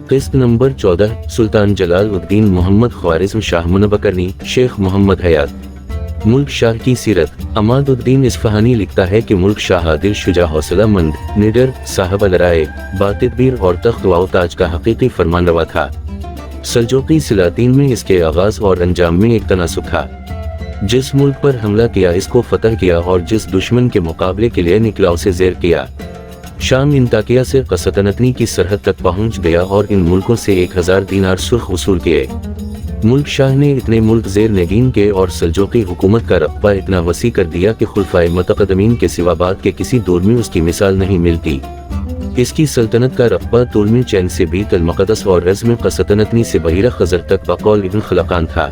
قسط نمبر 14 سلطان جلال الدین محمد خوارزم شاہ منبکرنی شیخ محمد حیات۔ ملک شاہ کی سیرت۔ عماد الدین اصفہانی لکھتا ہے کہ ملک شاہ عادل، شجاع، حوصلہ مند، نڈر، صاحب الرائے، باتدبیر اور تخت و تاج کا حقیقی فرمانروا تھا۔ سلجوقی سلاطین میں اس کے آغاز اور انجام میں ایک تناسب تھا۔ جس ملک پر حملہ کیا اس کو فتح کیا اور جس دشمن کے مقابلے کے لیے نکلا اسے زیر کیا۔ شام انطاکیہ سے قسطنطنیہ کی سرحد تک پہنچ گیا اور ان ملکوں سے 1000 دینار سرخ وصول کیے۔ ملک شاہ نے اتنے ملک زیر نگین کے اور سلجوقی حکومت کا رقبہ اتنا وسیع کر دیا کہ خلفائے متقدمین کے سوا بعد کے کسی دور میں اس کی مثال نہیں ملتی۔ اس کی سلطنت کا رقبہ طول میں چین سے بیت المقدس اور رزم قسطنطنیہ سے بحیرہ خزر تک بقول ابن خلقان تھا۔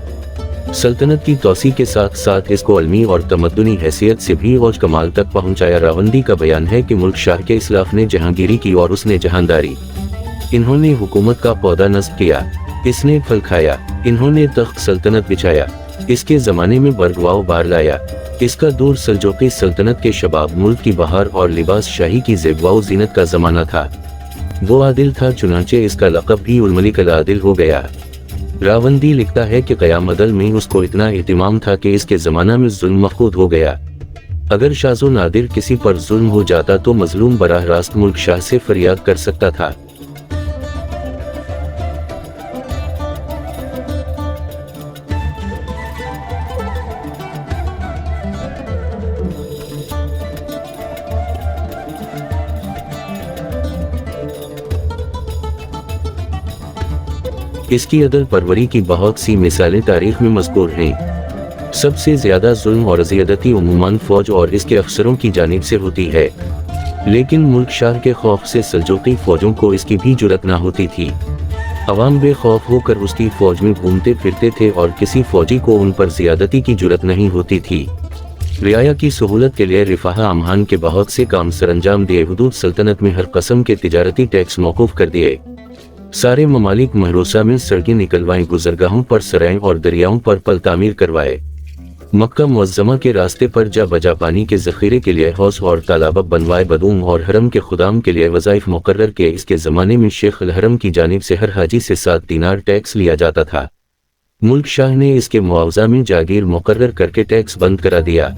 سلطنت کی توسیع کے ساتھ ساتھ اس کو علمی اور تمدنی حیثیت سے بھی اوج کمال تک پہنچایا۔ راوندی کا بیان ہے کہ ملک شاہ کے اسلاف نے جہانگیری کی اور اس نے جہانداری۔ انہوں نے حکومت کا پودا نصب کیا، اس نے پھل کھایا، انہوں نے تخت سلطنت بچھایا، اس کے زمانے میں برگواؤ بار لایا۔ اس کا دور سلجوقی سلطنت کے شباب، ملک کی بہار اور لباس شاہی کی زیب و زینت کا زمانہ تھا۔ وہ عادل تھا، چنانچہ اس کا لقب بھی الملک العادل ہو گیا۔ راوندی لکھتا ہے کہ قیام عدل میں اس کو اتنا اہتمام تھا کہ اس کے زمانہ میں ظلم مفقود ہو گیا۔ اگر شاذ و نادر کسی پر ظلم ہو جاتا تو مظلوم براہ راست ملک شاہ سے فریاد کر سکتا تھا۔ اس کی عدل پروری کی بہت سی مثالیں تاریخ میں مذکور ہیں۔ سب سے زیادہ ظلم اور زیادتی عموماً فوج اور اس کے افسروں کی جانب سے ہوتی ہے، لیکن ملک شاہ کے خوف سے سلجوقی فوجوں کو اس کی بھی جرأت نہ ہوتی تھی۔ عوام بے خوف ہو کر اس کی فوج میں گھومتے پھرتے تھے اور کسی فوجی کو ان پر زیادتی کی جرأت نہیں ہوتی تھی۔ رعایا کی سہولت کے لیے رفاہ عامہان کے بہت سے کام سر انجام دیے۔ حدود سلطنت میں ہر قسم کے تجارتی ٹیکس موقوف کر دیے۔ سارے ممالک محروسہ میں سڑکیں نکلوائیں، گزرگاہوں پر سرائیں اور دریاؤں پر پل تعمیر کروائے۔ مکہ معظمہ کے راستے پر جا بجا پانی کے ذخیرے کے لیے حوض اور تالاب بنوائے۔ بدوم اور حرم کے خدام کے لیے وظائف مقرر کے۔ اس کے زمانے میں شیخ الحرم کی جانب سے ہر حاجی سے 7 دینار ٹیکس لیا جاتا تھا۔ ملک شاہ نے اس کے معاوضہ میں جاگیر مقرر کر کے ٹیکس بند کرا دیا۔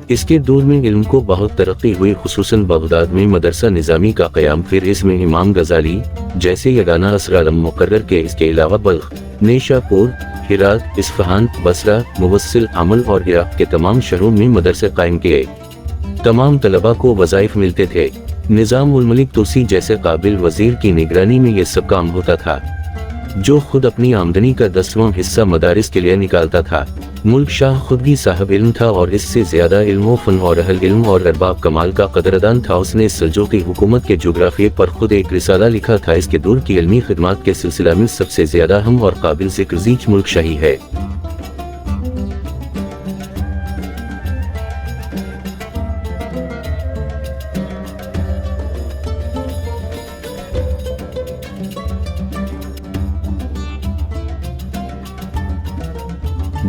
اس کے دور میں علم کو بہت ترقی ہوئی، خصوصاً بغداد میں مدرسہ نظامی کا قیام۔ پھر اس میں امام غزالی جیسے یگانہ اسرالم مقرر کے۔ اس کے علاوہ بلخ، نیشا پور، ہرات، اصفہان، بصرہ، موصل، عمل اور عراق کے تمام شہروں میں مدرسے قائم کیے۔ تمام طلباء کو وظائف ملتے تھے۔ نظام الملک توسی جیسے قابل وزیر کی نگرانی میں یہ سب کام ہوتا تھا، جو خود اپنی آمدنی کا 10واں حصہ مدارس کے لیے نکالتا تھا۔ ملک شاہ خود بھی صاحب علم تھا اور اس سے زیادہ علم و فن اور اہل علم اور ارباب کمال کا قدردان تھا۔ اس نے سلجوقی حکومت کے جغرافیے پر خود ایک رسالہ لکھا تھا۔ اس کے دور کی علمی خدمات کے سلسلہ میں سب سے زیادہ اہم اور قابل ذکر زیچ ملک شاہی ہے۔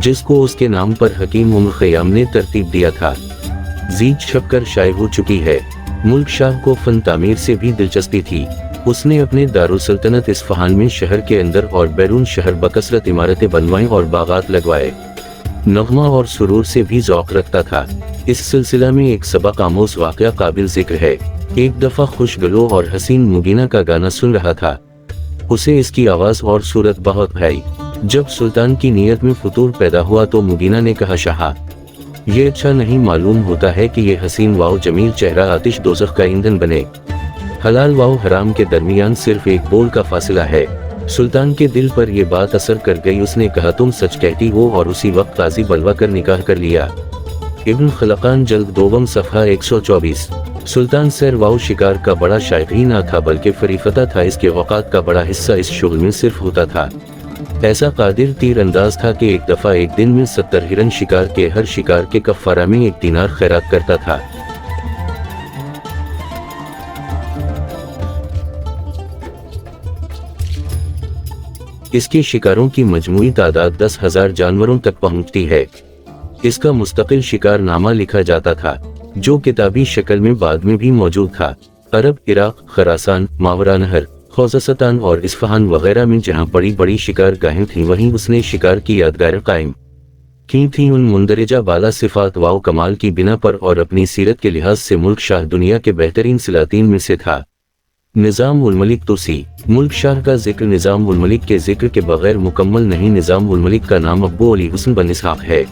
جس کو اس کے نام پر حکیم عمر خیام نے ترتیب دیا تھا۔ زیچ چھپ کر شائع ہو چکی ہے۔ ملک شاہ کو فن تعمیر سے بھی دلچسپی تھی۔ اس نے اپنے دارالسلطنت اصفہان میں شہر کے اندر اور بیرون شہر بکثرت عمارتیں بنوائیں اور باغات لگوائے۔ نغمہ اور سرور سے بھی ذوق رکھتا تھا۔ اس سلسلہ میں ایک سبق آموز واقعہ قابل ذکر ہے۔ ایک دفعہ خوش گلو اور حسین مگینہ کا گانا سن رہا تھا۔ اسے اس کی آواز اور صورت بہت بھائی۔ جب سلطان کی نیت میں فطور پیدا ہوا تو مگینہ نے کہا، شاہ، یہ اچھا نہیں معلوم ہوتا ہے کہ یہ حسین واؤ جمیل چہرہ آتش دوزخ کا ایندھن بنے۔ حلال واؤ حرام کے درمیان صرف ایک بول کا فاصلہ ہے۔ سلطان کے دل پر یہ بات اثر کر گئی۔ اس نے کہا، تم سچ کہتی ہو، اور اسی وقت قاضی بلوا کر نکاح کر لیا۔ ابن خلقان جلد دوم صفحہ 124۔ سلطان سیر واؤ شکار کا بڑا شائق ہی نہ تھا بلکہ فریفتہ تھا۔ اس کے اوقات کا بڑا حصہ اس شغل میں صرف ہوتا تھا۔ ایسا قادر تیر انداز تھا کہ ایک دفعہ ایک دن میں 70 ہرن شکار کے، ہر شکار کے کفارہ میں 1 دینار خیرات کرتا تھا۔ اس کے شکاروں کی مجموعی تعداد 10,000 جانوروں تک پہنچتی ہے۔ اس کا مستقل شکار نامہ لکھا جاتا تھا، جو کتابی شکل میں بعد میں بھی موجود تھا۔ عرب، عراق، خراسان، ماورا نہر، خوزستان اور اصفہان وغیرہ میں جہاں بڑی بڑی شکار گاہیں تھیں وہیں اس نے شکار کی یادگاریں قائم کی تھیں ان مندرجہ بالا صفات و کمال کی بنا پر، اور اپنی سیرت کے لحاظ سے ملک شاہ دنیا کے بہترین سلاطین میں سے تھا۔ نظام الملک توسی۔ ملک شاہ کا ذکر نظام الملک کے ذکر کے بغیر مکمل نہیں۔ نظام الملک کا نام ابو علی حسن بن اسحاق ہے۔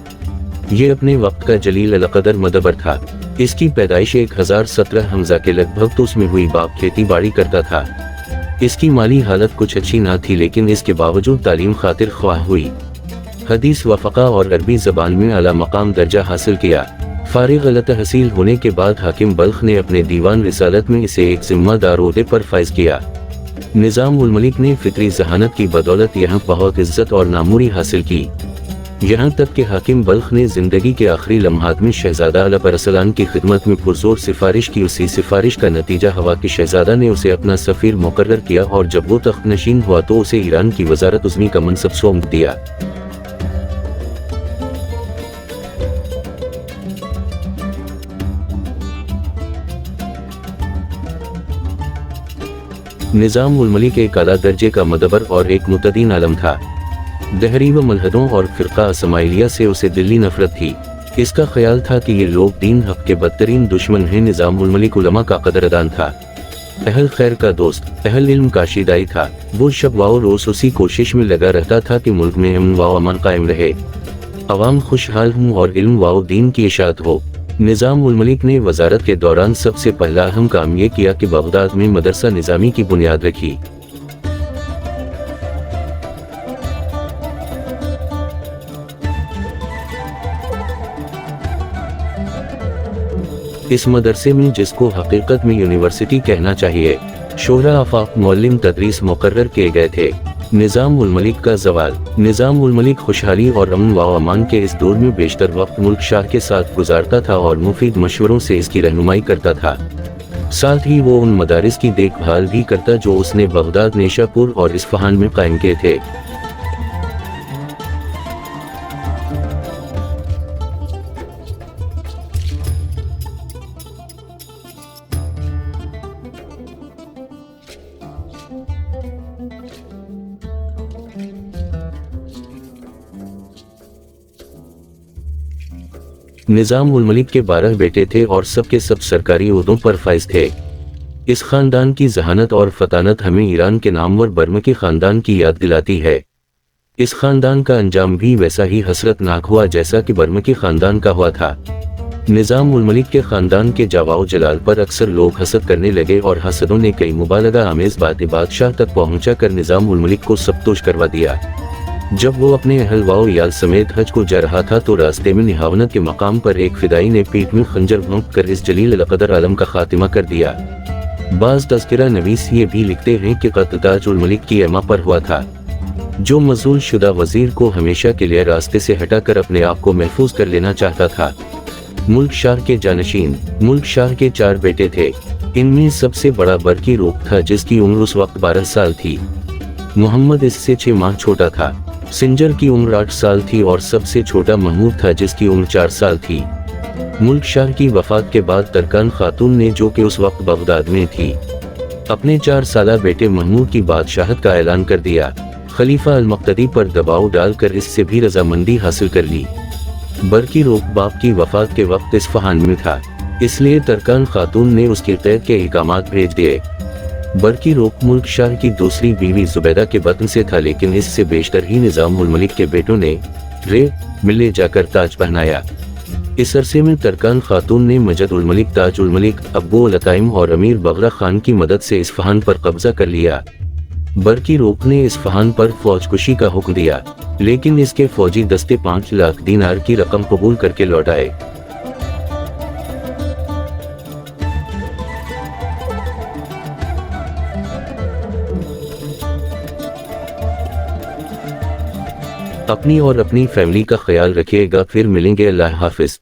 یہ اپنے وقت کا جلیل القدر مدبر تھا۔ اس کی پیدائش 1017 حمزہ کے لگ بھگ توس میں ہوئی۔ باپ کھیتی باڑی کرتا تھا۔ اس کی مالی حالت کچھ اچھی نہ تھی، لیکن اس کے باوجود تعلیم خاطر خواہ ہوئی۔ حدیث و فقہ اور عربی زبان میں اعلیٰ مقام درجہ حاصل کیا۔ فارغ التحصیل ہونے کے بعد حاکم بلخ نے اپنے دیوان رسالت میں اسے ایک ذمہ دار عہدے پر فائز کیا۔ نظام الملک نے فطری ذہانت کی بدولت یہاں بہت عزت اور ناموری حاصل کی، یہاں تک کہ حاکم بلخ نے زندگی کے آخری لمحات میں شہزادہ علی ارسلان کی خدمت میں پرزور سفارش کی۔ اسی سفارش کا نتیجہ ہوا کہ شہزادہ نے اسے اپنا سفیر مقرر کیا، اور جب وہ تخت نشین ہوا تو اسے ایران کی وزارت عظمی کا منصب سونپ دیا۔ نظام الملک ایک اعلیٰ درجے کا مدبر اور ایک متدین عالم تھا۔ دہری و ملحدوں اور فرقہ اسماعیلیہ سے اسے دلی نفرت تھی۔ اس کا خیال تھا کہ یہ لوگ دین حق کے بدترین دشمن ہیں۔ نظام الملک علماء کا قدردان تھا، اہل خیر کا دوست، اہل علم کا شیدائی تھا۔ وہ شب و روز اسی کوشش میں لگا رہتا تھا کہ ملک میں امن و امان قائم رہے، عوام خوشحال ہوں اور علم و دین کی اشاعت ہو۔ نظام الملک نے وزارت کے دوران سب سے پہلا اہم کام یہ کیا کہ بغداد میں مدرسہ نظامی کی بنیاد رکھی۔ اس مدرسے میں، جس کو حقیقت میں یونیورسٹی کہنا چاہیے، شعراء آفاق معلم تدریس مقرر کیے گئے تھے۔ نظام الملک کا زوال۔ نظام الملک خوشحالی اور امن و امان کے اس دور میں بیشتر وقت ملک شاہ کے ساتھ گزارتا تھا اور مفید مشوروں سے اس کی رہنمائی کرتا تھا۔ ساتھ ہی وہ ان مدارس کی دیکھ بھال بھی کرتا جو اس نے بغداد، نیشا پور اور اصفہان میں قائم کیے تھے۔ نظام الملک کے 12 بیٹے تھے اور سب کے سب سرکاری عہدوں پر فائز تھے۔ اس خاندان کی ذہانت اور فطانت ہمیں ایران کے نامور برمکی خاندان کی یاد دلاتی ہے۔ اس خاندان کا انجام بھی ویسا ہی حسرت ناک ہوا جیسا کہ برمکی خاندان کا ہوا تھا۔ نظام الملک کے خاندان کے جاوا و جلال پر اکثر لوگ حسد کرنے لگے، اور حسدوں نے کئی مبالغہ آمیز باتیں بادشاہ تک پہنچا کر نظام الملک کو سبتوش کروا دیا۔ جب وہ اپنے اہل و عیال سمیت حج کو جا رہا تھا تو راستے میں نہاونت کے مقام پر ایک فدائی نے پیٹ میں خنجر بھونک کر اس جلیل القدر عالم کا خاتمہ کر دیا۔ بعض تذکرہ نویس یہ بھی لکھتے ہیں کہ قتل تاج الملک کی ایما پر ہوا تھا، جو مزول شدہ وزیر کو ہمیشہ کے لیے راستے سے ہٹا کر اپنے آپ کو محفوظ کر لینا چاہتا تھا۔ ملک شاہ کے جانشین۔ ملک شاہ کے 4 بیٹے تھے۔ ان میں سب سے بڑا برقی روق تھا، جس کی عمر اس وقت 12 سال تھی۔ محمد اس سے 6 ماہ چھوٹا تھا۔ سنجر کی عمر 8 سال تھی اور سب سے چھوٹا محمود تھا، جس کی عمر 4 سال تھی۔ ملک شاہ کی وفات کے بعد ترکان خاتون نے، جو کہ اس وقت بغداد میں تھی، اپنے 4 سالہ بیٹے محمود کی بادشاہت کا اعلان کر دیا۔ خلیفہ المقتدی پر دباؤ ڈال کر اس سے بھی رضامندی حاصل کر لی۔ برقی روق باپ کی وفات کے وقت اصفہان میں تھا، اس لیے ترکان خاتون نے اس کی قید کے احکامات بھیج دیے۔ برقی روق ملک شاہ کی دوسری بیوی زبیدہ کے بطن سے تھا، لیکن اس سے بیشتر ہی نظام الملک کے بیٹوں نے ملے جا کر تاج پہنایا۔ اس عرصے میں ترکان خاتون نے مجد الملک، تاج الملک، ابو العطائم اور امیر بغرا خان کی مدد سے اصفہان پر قبضہ کر لیا۔ برقی روق نے اصفہان پر فوج کشی کا حکم دیا، لیکن اس کے فوجی دستے 5 لاکھ دینار کی رقم قبول کر کے لوٹ آئے۔ اپنی اور اپنی فیملی کا خیال رکھیے گا، پھر ملیں گے، اللہ حافظ۔